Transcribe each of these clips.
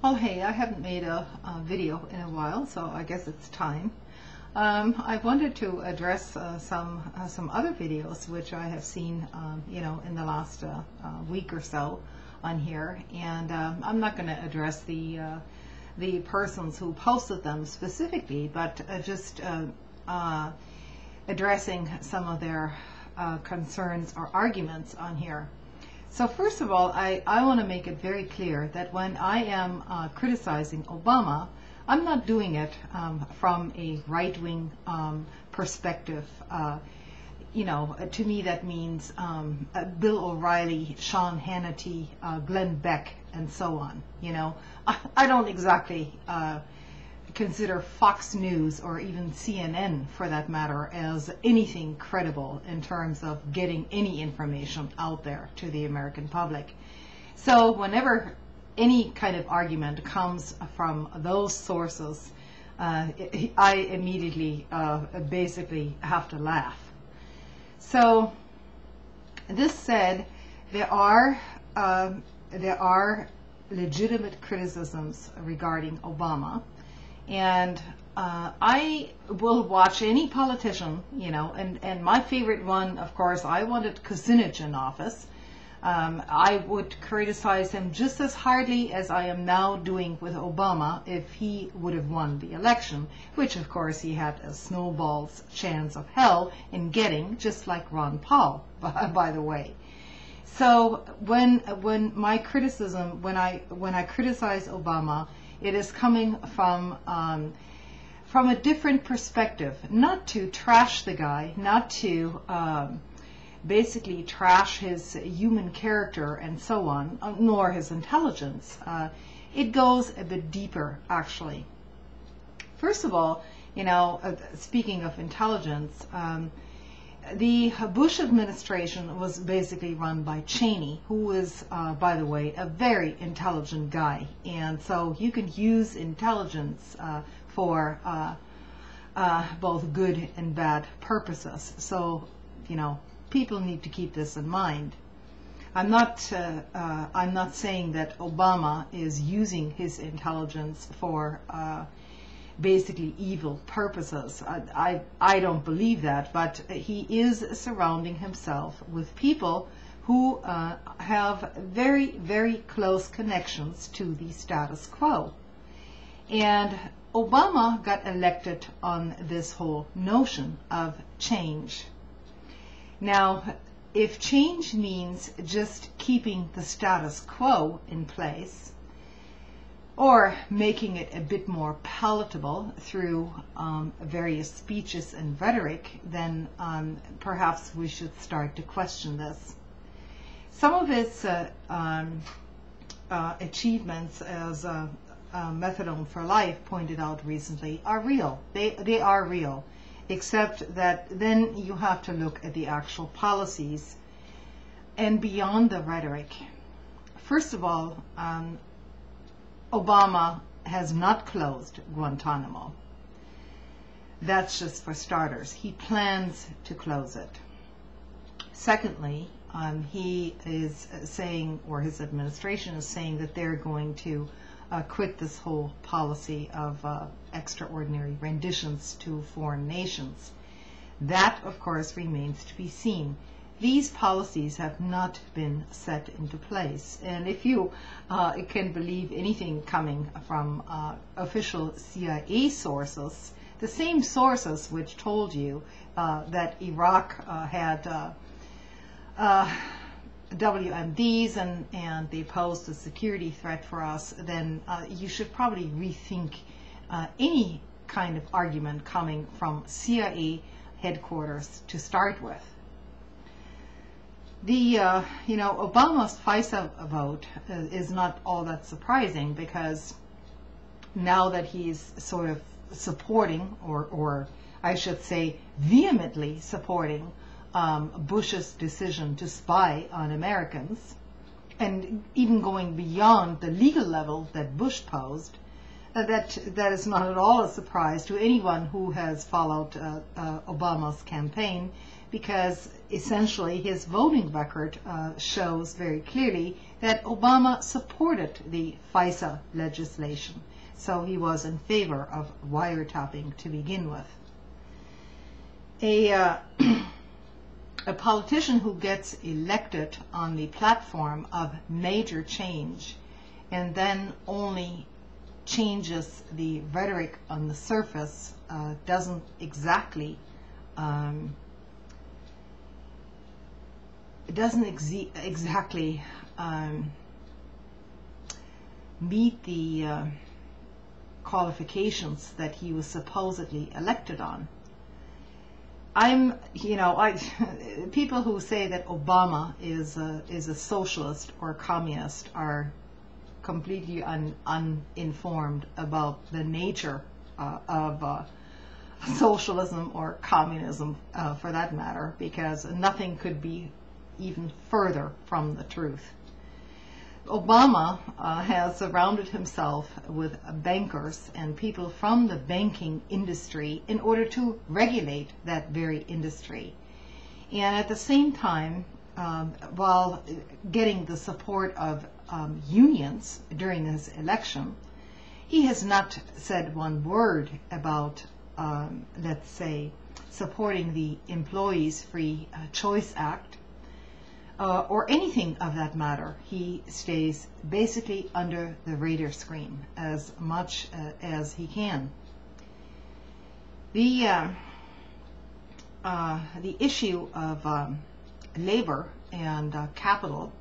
Well, hey, I haven't made a video in a while, so I guess it's time. I wanted to address some other videos which I have seen, in the last week or so on here, and I'm not going to address the persons who posted them specifically, but just addressing some of their concerns or arguments on here. So first of all, I want to make it very clear that when I am criticizing Obama, I'm not doing it from a right-wing perspective. To me that means Bill O'Reilly, Sean Hannity, Glenn Beck, and so on. I don't exactly consider Fox News or even CNN, for that matter, as anything credible in terms of getting any information out there to the American public. So whenever any kind of argument comes from those sources, I immediately basically have to laugh. So this said, there are legitimate criticisms regarding Obama. And I will watch any politician, and my favorite one, of course, I wanted Kucinich in office. I would criticize him just as hardly as I am now doing with Obama if he would have won the election, which of course he had a snowball's chance of hell in getting, just like Ron Paul, by the way. So when my criticism, when I criticize Obama, it is coming from a different perspective, not to trash the guy, not to basically trash his human character and so on, nor his intelligence. It goes a bit deeper, actually. First of all, speaking of intelligence, the Bush administration was basically run by Cheney, who is, by the way, a very intelligent guy. And so you can use intelligence for both good and bad purposes. So, people need to keep this in mind. I'm not saying that Obama is using his intelligence for basically evil purposes. I don't believe that, but he is surrounding himself with people who have very, very close connections to the status quo. And Obama got elected on this whole notion of change. Now, if change means just keeping the status quo in place, or making it a bit more palatable through various speeches and rhetoric, then perhaps we should start to question this. Some of his achievements, as Methadone for Life pointed out recently, are real. They are real, except that then you have to look at the actual policies and beyond the rhetoric. First of all, Obama has not closed Guantanamo. That's just for starters. He plans to close it. Secondly, he is saying, or his administration is saying, that they're going to quit this whole policy of extraordinary renditions to foreign nations. That, of course, remains to be seen. These policies have not been set into place. And if you can believe anything coming from official CIA sources, the same sources which told you that Iraq had WMDs and they posed a security threat for us, then you should probably rethink any kind of argument coming from CIA headquarters to start with. The Obama's FISA vote is not all that surprising, because now that he's sort of supporting, or I should say vehemently supporting, Bush's decision to spy on Americans, and even going beyond the legal level that Bush posed, that is not at all a surprise to anyone who has followed Obama's campaign, because essentially his voting record shows very clearly that Obama supported the FISA legislation. So he was in favor of wiretapping to begin with. A politician who gets elected on the platform of major change and then only changes the rhetoric on the surface doesn't exactly meet the qualifications that he was supposedly elected on. People who say that Obama is a socialist or communist are completely uninformed about the nature of socialism or communism, for that matter, because nothing could be even further from the truth. Obama has surrounded himself with bankers and people from the banking industry in order to regulate that very industry. And at the same time, while getting the support of unions during his election, he has not said one word about, let's say, supporting the Employees Free Choice Act, or anything of that matter. He stays basically under the radar screen as much as he can. The issue of labor and capital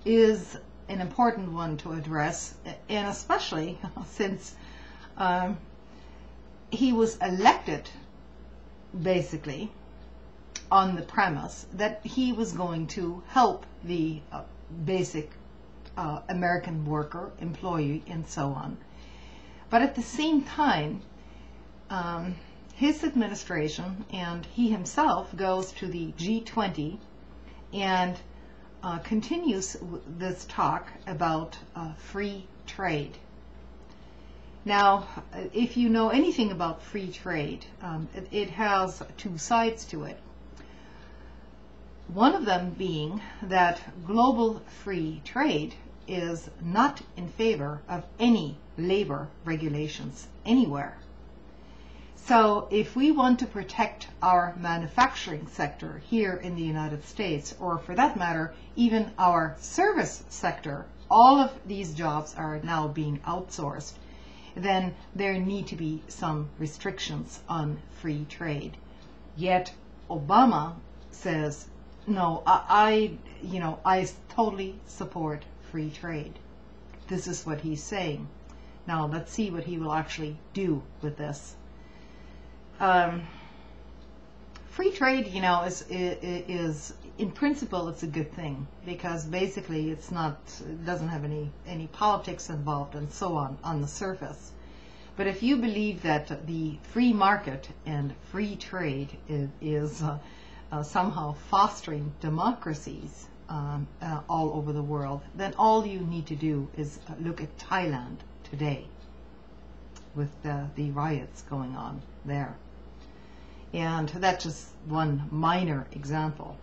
is an important one to address, and especially since he was elected basically on the premise that he was going to help the basic American worker, employee, and so on. But at the same time, his administration and he himself goes to the G20 and continues this talk about free trade. Now, if you know anything about free trade, it has two sides to it. One of them being that global free trade is not in favor of any labor regulations anywhere. So if we want to protect our manufacturing sector here in the United States, or for that matter, even our service sector, all of these jobs are now being outsourced, then there need to be some restrictions on free trade. Yet Obama says, no, I totally support free trade. This is what he's saying. Now let's see what he will actually do with this. Free trade, is in principle it's a good thing, because basically it doesn't have any politics involved and so on the surface. But if you believe that the free market and free trade is somehow fostering democracies all over the world, then all you need to do is look at Thailand today with the riots going on there. And that's just one minor example.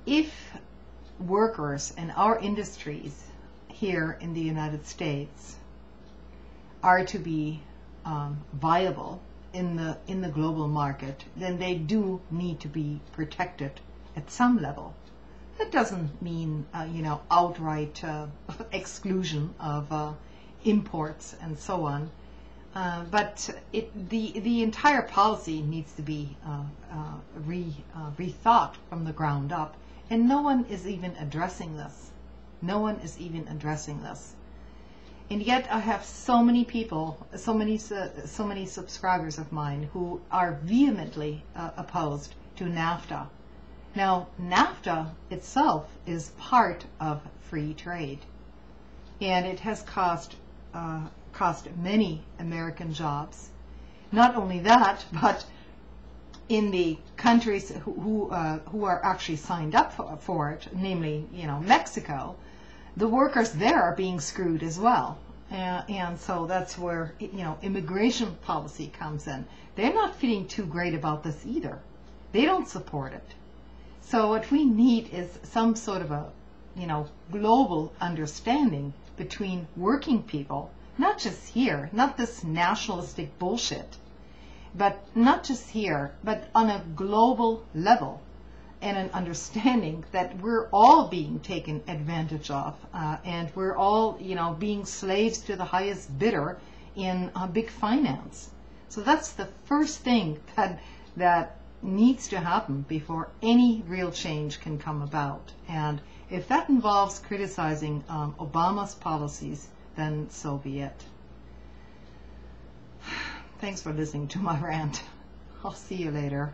If workers in our industries here in the United States are to be viable in the global market, then they do need to be protected at some level. That doesn't mean outright exclusion of imports and so on. But the entire policy needs to be rethought from the ground up, and no one is even addressing this. No one is even addressing this. And yet I have so many people, so many subscribers of mine who are vehemently opposed to NAFTA. Now, NAFTA itself is part of free trade, and it has cost many American jobs. Not only that, but in the countries who are actually signed up for it, namely, Mexico, the workers there are being screwed as well. And so that's where, immigration policy comes in. They're not feeling too great about this either. They don't support it. So what we need is some sort of a, global understanding between working people, not just here, not this nationalistic bullshit, but not just here, but on a global level, and an understanding that we're all being taken advantage of, and we're all, being slaves to the highest bidder in big finance. So that's the first thing that needs to happen before any real change can come about. And if that involves criticizing Obama's policies, then so be it. Thanks for listening to my rant. I'll see you later.